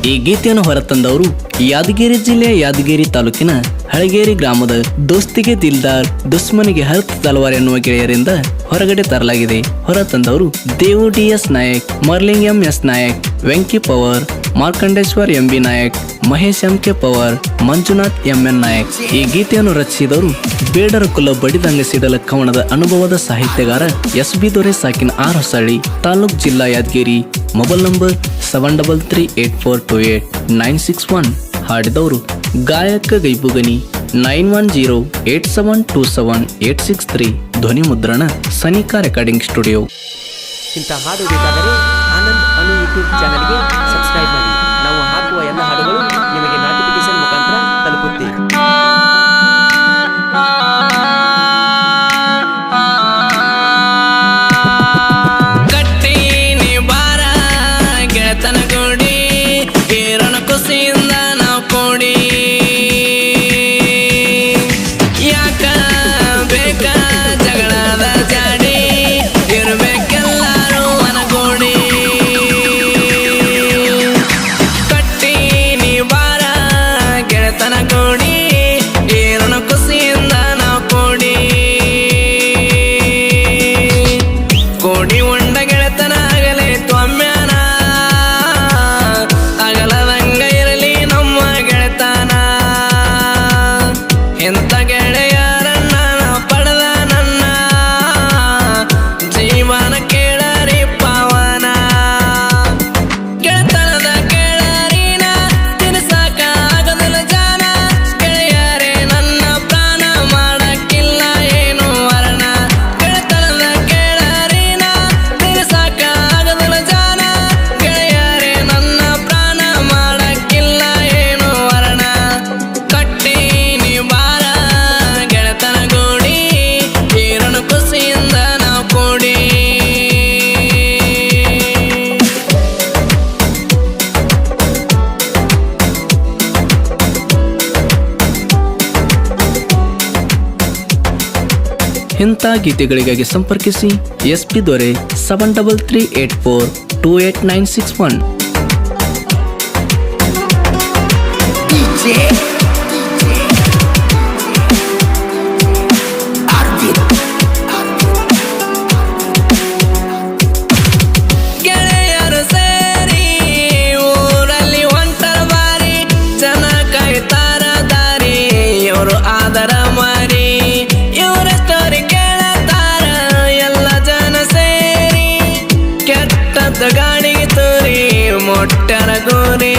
ಈ ಗೀತೆಯನ್ನು ಹೊರತಂದವರು ಯಾದಗಿರಿ ಜಿಲ್ಲೆಯ ಯಾದಗಿರಿ ತಾಲೂಕಿನ ಹಳಗೇರಿ ಗ್ರಾಮದ ದೋಸ್ತಿಗೆ ದಿಲ್ದಾರ್ ದುಶ್ಮನಿಗೆ ಹರ್ತ್ ತಲವಾರ್ ಎನ್ನುವ ಗೆಳೆಯರಿಂದ ಹೊರಗಡೆ ತರಲಾಗಿದೆ. ಹೊರತಂದವರು Devu D S. Nayak, Marling M S. Nayak, Venki Pawar, Markandeshwar M B. Nayak, Mahesh M K. Pawar, Manjunath M N. Nayak. ಈ ಗೀತೆಯನ್ನು ರಚಿಸಿದವರು ಬೇಡರ ಕುಲ ಬಡಿದಂಗ ಸಿಡಲ ಕವನದ ಅನುಭವದ ಸಾಹಿತ್ಯಗಾರ ಎಸ್.ಬಿ. ದೊರೆ ಸಾಕಿನ ಆರ್ ಹೊಸಳ್ಳಿ, ತಾಲೂಕ್ ಜಿಲ್ಲಾ ಯಾದಗಿರಿ. Mobile number 7338428961. ಹಾಡಿದವರು ಗಾಯಕ ಗೈಬುಗನಿ 9108727863. ಧ್ವನಿ ಮುದ್ರಣ ಸನಿಕಾ ರೆಕಾರ್ಡಿಂಗ್ ಸ್ಟುಡಿಯೋ. ಇಂಥ ಹಾಡು ಬೇಕಾದರೆ ಆನಂದ್ ಅನು ಯೂಟ್ಯೂಬ್ ಚಾನಲ್ಗೆ ಸಬ್ಸ್ಕ್ರೈಬ್ ಮಾಡಿ. ನಾವು ಹಾಕುವ ಎಲ್ಲ ಹಾಡುಗಳು ನಿಮಗೆ ನೋಟಿಫಿಕೇಶನ್ ಮುಖಾಂತರ ತಲುಪುತ್ತೆ. ಇಂಥ ಗೀತೆಗಳಿಗಾಗಿ ಸಂಪರ್ಕಿಸಿ ಎಸ್.ಪಿ. ದೊರೆ 7338428961. ಗಾಳಿಗೆ ತೋರಿ ಮೊಟ್ಟರ ಗೋರಿ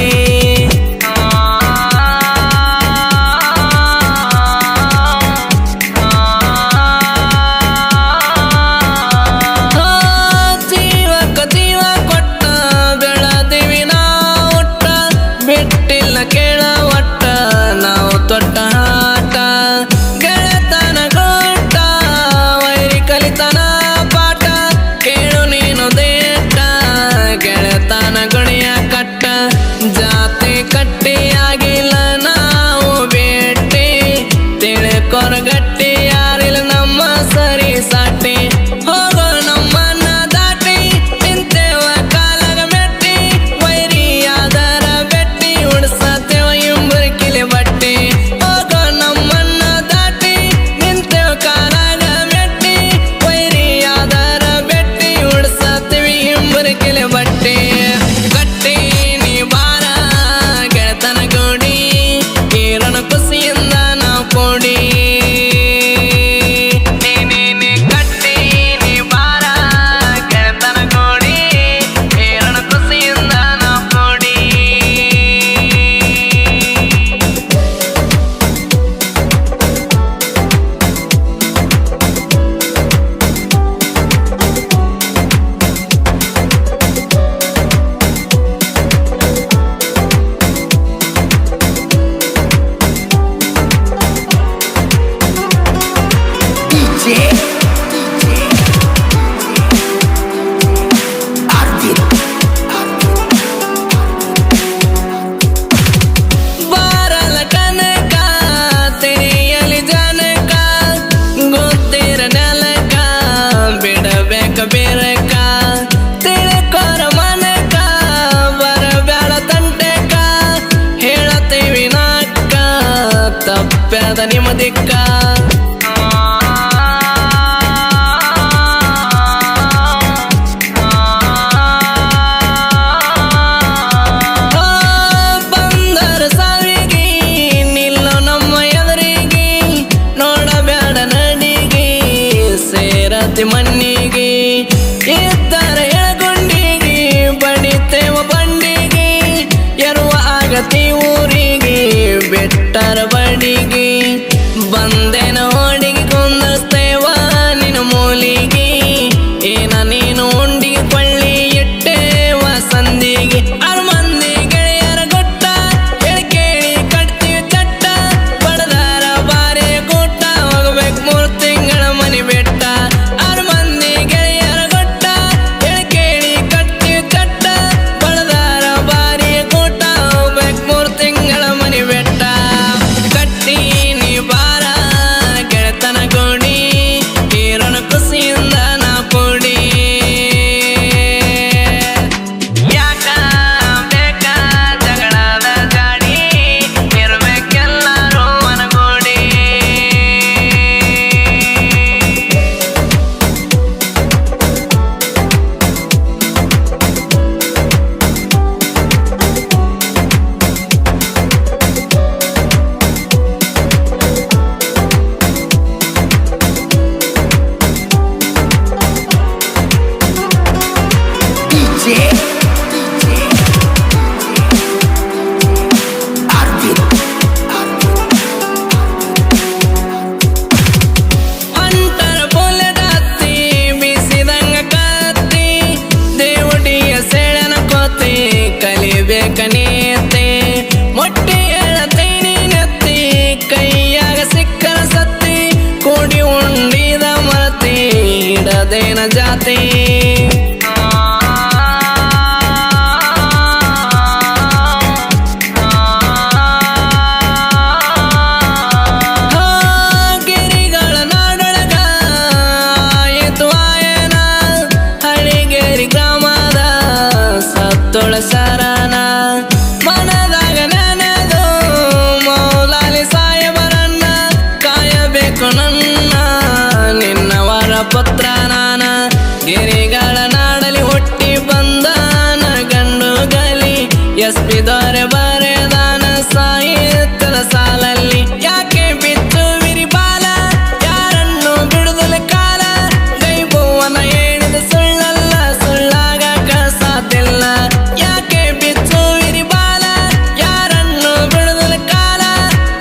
ಬೆಳೆದ ನಿಮ್ಮ ದಿಕ್ಕ ಬಂದರ ಸಾವಿಗೆ ನಿಲ್ಲೋ ನಮ್ಮ ಎದುರಿಗೆ ನೋಡಬೇಡ ನಡಿಗೆ ಸೇರತಿ ಮಣ್ಣಿಗೆ ಇದ್ದರ ಎಳಗುಂಡಿಗೆ ಬಡಿತೇವ ಬಂಡಿಗೆ ಎರುವ ಆಗತಿ ಊರಿಗೆ ಬೆಟ್ಟರ ಬಡಿಗೆ ಬಂದೆನ ಹೋಡಿಗೆ ಕುಂದಸ್ತೇವ ನಿನ್ನ ಮೂಲಿಗೆ ಏನ ನೀನು ಉಂಡಿಗೆ ಕೊಳ್ಳಿ ಇಟ್ಟೇವ ಸಂದಿಗೆ ಮಂದಿ ಗೆಳೆಯರ ಗೊಟ್ಟ ಹೇಳಿ ಕೇಳಿ ಕಟ್ತೀವಿ ಚಟ್ಟ ಬಡದಾರ ಬಾರಿ ಕೂಟ ಹೋಗ್ಬೇಕು 3 ತಿಂಗಳ ಮನಿ ಬೆಟ್ಟ ಮಂದಿ ಗೆಳೆಯರ ಗೊಟ್ಟ ಹೇಳಿ ಕೇಳಿ ಕಟ್ತೀವಿ ಚಟ್ಟ ಬಡದಾರ ಬಾರಿ ಕೂಟ ಹೋಗ್ಬೇಕು 3 ತಿಂಗಳ ಮನಿ ಬೆಟ್ಟ ಕಟ್ಟಿ ನೀ ಬಾರ ಗೆಳೆತನ ಗೋಡಿ ಹೀರೋನ ಖುಷಿಯಿಂದ ನಾ ಕೂಡಿ ಯಾಕ ಬೇಕ ಜಗಳದ ಗಾಡಿ ಇರ್ಬೇಕೆಲ್ಲರೂ ಮನಗೂಡಿ ಅಂತರ ಬುಲೆಟ್ ಹತ್ತಿ ಬೀಸಿದಂಗ ಕತ್ತಿ ದೇವಡಿಯ ಸೆಳೆನ ಕೋತಿ ಕಲಿಬೇಕ ನೀತಿ ಮೊಟ್ಟೆ ಹೇಳತೇನಿ ನೆತ್ತಿ ಕೈಯಾಗ ಸಿಕ್ಕನ ಸತ್ತಿ ಕೂಡಿ ಉಂಡಿದ ಮರತಿ ಹಿಡದೇನ ಜಾತಿ ಗಿರಿಗಳ ನಾಡೊಳಗ ಆಯಿತು ಆಯನ ಹಳಿಗೇರಿ ಗ್ರಾಮದ ಸತ್ತೊಳ ಸರನ ಮನದಾಗ ನೆನೆದು ಮೌಲಾಲಿ ಸಾಯಬರನ್ನ ಕಾಯಬೇಕು ನನ್ನ ನಿನ್ನವರ ಪುತ್ರ ನಾನ ಗಿರಿಗಳ ನಾಡಲಿ ಹುಟ್ಟಿ ಬಂದಾನ ಗಂಡು ಗಲಿ SP ದೊರೆ ಬರೆದಾನ ಸಾಹಿತ್ಯದ ಸಾಲಲ್ಲಿ ಯಾಕೆ ಬಿತ್ತು ವಿರಿಬಾಲ ಯಾರನ್ನು ಬಿಡುದಲ ಕಾಲ ಗೈಬುವನ ಹೇಳಿದ ಸುಳ್ಳಲ್ಲ ಸುಳ್ಳಾಗಕ ಸಾಧ್ಯಲ್ಲ ಯಾಕೆ ಬಿತ್ತು ವಿರಿಬಾಲ ಯಾರನ್ನು ಬಿಡುದಲ ಕಾಲ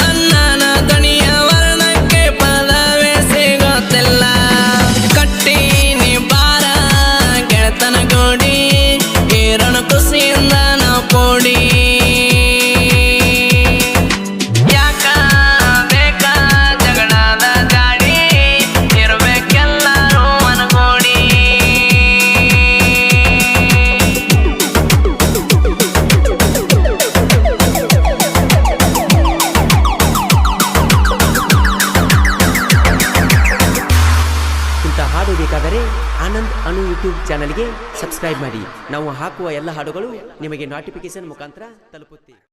ಅನ್ನನ ದಣಿಯ ವರ್ಣಕ್ಕೆ ಪದವೇ ಸಿಗೋತಿಲ್ಲ ಕಟ್ಟಿ ನೀ ಬಾರ ಗೆಳೆತನ ಗೋಡಿ ಹೀರೋನ ಖುಷಿಯಿಂದ ನಾವು ಕೂಡಿ ಯಾಕ ಬೇಕ ಜಗಳದ ಗಾಡಿ ಇರ್ಬೇಕೆಲ್ಲರೂ ಮನಗೂಡಿ ಇಂಥ ಹಾಡು ಬೇಕಾದರೆ ಆನಂದ್ ಅನು ಯೂಟ್ಯೂಬ್ ಚಾನಲ್ಗೆ ಸಬ್ಸ್ಕ್ರೈಬ್ ಮಾಡಿ ನಾವು ಹಾಕುವ ಎಲ್ಲ ಹಾಡುಗಳು ನಿಮಗೆ ನೋಟಿಫಿಕೇಶನ್ ಮುಖಾಂತರ ತಲುಪುತ್ತೆ